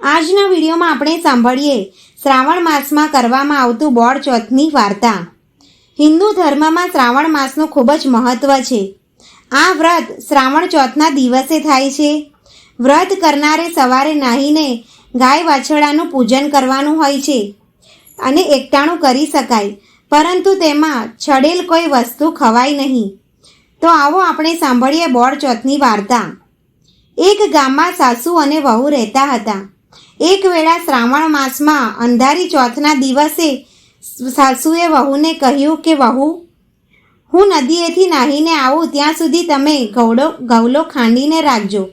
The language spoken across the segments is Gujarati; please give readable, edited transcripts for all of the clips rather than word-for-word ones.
આજના વિડીયોમાં આપણે સાંભળીએ શ્રાવણ માસમાં કરવામાં આવતું બોળ ચોથની વાર્તા। હિન્દુ ધર્મમાં શ્રાવણ માસનું ખૂબ જ મહત્વ છે। આ વ્રત શ્રાવણ ચોથના દિવસે થાય છે। વ્રત કરનારે સવારે નાહીને ગાય વાછરડાનું પૂજન કરવાનું હોય છે અને એકટાણું કરી શકાય, પરંતુ તેમાં છડેલ કોઈ વસ્તુ ખવાય નહીં। તો આવો આપણે સાંભળીએ બોળ ચોથની વાર્તા। એક ગામમાં સાસુ અને વહુ રહેતા હતા। એક વેળા શ્રાવણ માસમાં અંધારી ચોથના દિવસે સાસુએ વહુને કહ્યું કે વહુ, હું નદીએથી નાહીને આવું ત્યાં સુધી તમે ગવલો ખાંડીને રાખજો।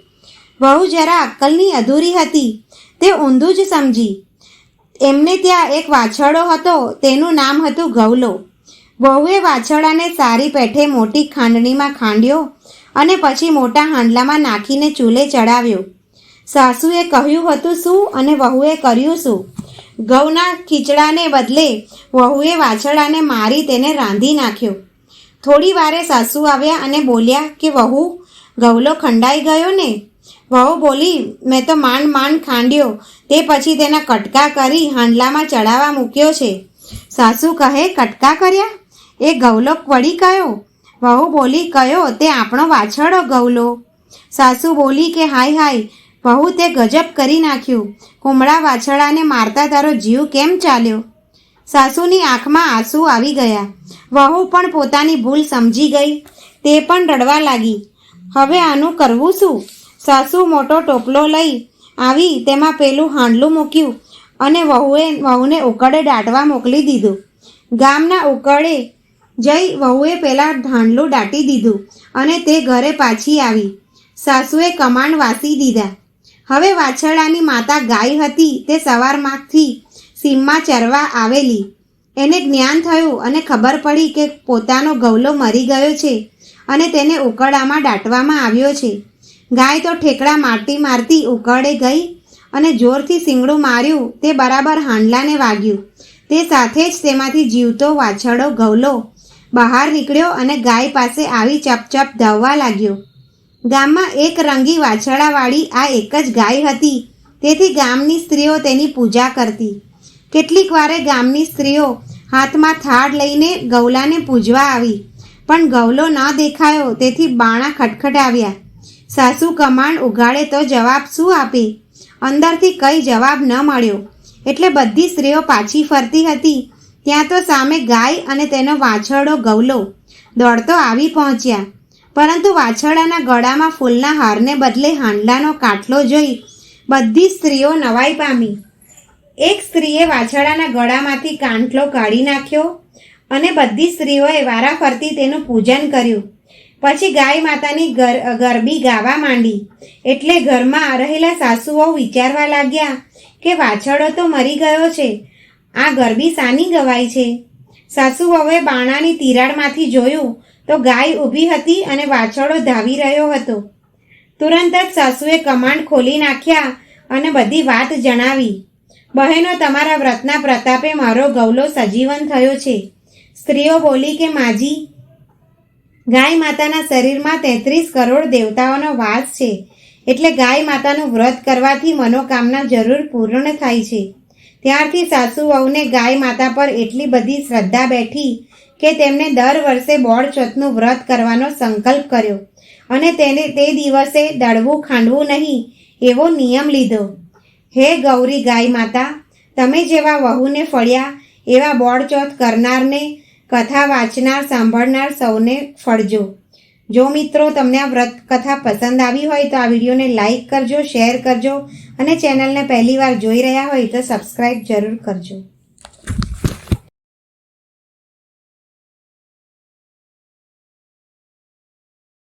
વહુ જરા અક્કલની અધૂરી હતી, તે ઊંધું જ સમજી। એમને ત્યાં એક વાછરડો હતો, તેનું નામ હતું ગવલો। વહુએ વાછરડાને સારી પેઠે મોટી ખાંડણીમાં ખાંડ્યો અને પછી મોટા હાંડલામાં નાખીને ચૂલે ચડાવ્યો। સાસુએ કહ્યું હતું શું અને વહુએ કર્યું શું? ઘઉંના ખીચડાને બદલે વહુએ વાછરડાને મારી તેને રાંધી નાખ્યો। થોડી વારે સાસુ આવ્યા અને બોલ્યા કે વહુ, ગવલો ખંડાઈ ગયો ને? વહુ બોલી, મેં તો માંડ ખાંડ્યો, તે પછી તેના કટકા કરી હાંડલામાં ચડાવવા મૂક્યો છે। સાસુ કહે, કટકા કર્યા? એ ગવલો વળી કયો? વહુ બોલી, કયો? તે આપણો વાછરડો ગવલો। સાસુ બોલી કે હાય હાય વહુ, તે ગજબ કરી નાખ્યું। કુમળા વાછરડાને મારતા તારો જીવ કેમ ચાલ્યો? સાસુની આંખમાં આંસુ આવી ગયા। વહુ પણ પોતાની ભૂલ સમજી ગઈ, તે પણ રડવા લાગી। હવે આનું કરવું શું? સાસુ મોટો ટોપલો લઈ આવી, તેમાં પેલું હાંડલું મૂક્યું અને વહુને ઉકળે દાટવા મોકલી દીધું। ગામના ઉકળે જઈ વહુએ પેલા હાંડલું દાટી દીધું અને તે ઘરે પાછી આવી। સાસુએ કમાણ વાસી દીધા। હવે વાછરડાની માતા ગાય હતી, તે સવારમાંથી સીમમાં ચરવા આવેલી। એને જ્ઞાન થયું અને ખબર પડી કે પોતાનો ગવલો મરી ગયો છે અને તેને ઉકળામાં દાટવામાં આવ્યો છે। ગાય તો ઠેકડા મારતી ઉકળે ગઈ અને જોરથી શીંગડું માર્યું, તે બરાબર હાંડલાને વાગ્યું। તે સાથે જ તેમાંથી જીવતો વાછરડો ગવલો બહાર નીકળ્યો અને ગાય પાસે આવી ચપચપ ધાવવા લાગ્યો। ગામમાં એક રંગી વાછરડાવાળી આ એક જ ગાય હતી, તેથી ગામની સ્ત્રીઓ તેની પૂજા કરતી। કેટલીક વારે ગામની સ્ત્રીઓ હાથમાં થાળ લઈને ગવલાને પૂજવા આવી, પણ ગવલો ન દેખાયો, તેથી બાણા ખટખટાવ્યા। સાસુ કમાણ ઉગાડે તો જવાબ શું આપે? અંદરથી કંઈ જવાબ ન મળ્યો, એટલે બધી સ્ત્રીઓ પાછી ફરતી હતી ત્યાં તો સામે ગાય અને તેનો વાછરડો ગવલો દોડતો આવી પહોંચ્યા। પરંતુ વાછરડાના ગળામાં ફૂલના હારને બદલે હાંડલાનો કાટલો જોઈ બધી સ્ત્રીઓ નવાઈ પામી। એક સ્ત્રીએ વાછરડાના ગળામાંથી કાંટલો કાઢી નાખ્યો અને બધી સ્ત્રીઓએ વારાફરતી તેનું પૂજન કર્યું। પછી ગાય માતાની ગરબી ગાવા માંડી, એટલે ઘરમાં રહેલા સાસુઓ વિચારવા લાગ્યા કે વાછરડો તો મરી ગયો છે, આ ગરબી સાની ગવાય છે? સાસુ વહુએ બાણાની તિરાડમાંથી જોયું તો ગાય ઊભી હતી અને વાછરડો ધાવી રહ્યો હતો। તુરંત જ સાસુએ કમાન્ડ ખોલી નાખ્યા અને બધી વાત જણાવી। બહેનો, તમારા વ્રતના પ્રતાપે મારો ગવલો સજીવન થયો છે। સ્ત્રીઓ બોલી કે માજી, ગાય માતાના શરીરમાં 33 કરોડ દેવતાઓનો વાસ છે, એટલે ગાય માતાનું વ્રત કરવાથી મનોકામના જરૂર પૂર્ણ થાય છે। ત્યારથી સાસુ વહુને ગાય માતા પર એટલી બધી શ્રદ્ધા બેઠી કે તેમને દર વર્ષે બોળ ચોથનું વ્રત કરવાનો સંકલ્પ કર્યો અને તેને તે દિવસે દળવું ખાંડવું નહીં એવો નિયમ લીધો। હે ગૌરી ગાય માતા, તમે જેવા વહુને ફળ્યા એવા બોળ ચોથ કરનારને, કથા વાંચનાર સાંભળનાર સૌને ફળજો। જો મિત્રો તમને આ વ્રત કથા પસંદ આવી હોય તો આ વિડીયોને લાઈક કરજો, શેર કરજો અને ચેનલને પહેલીવાર જોઈ રહ્યા હોય તો સબસ્ક્રાઈબ જરૂર કરજો।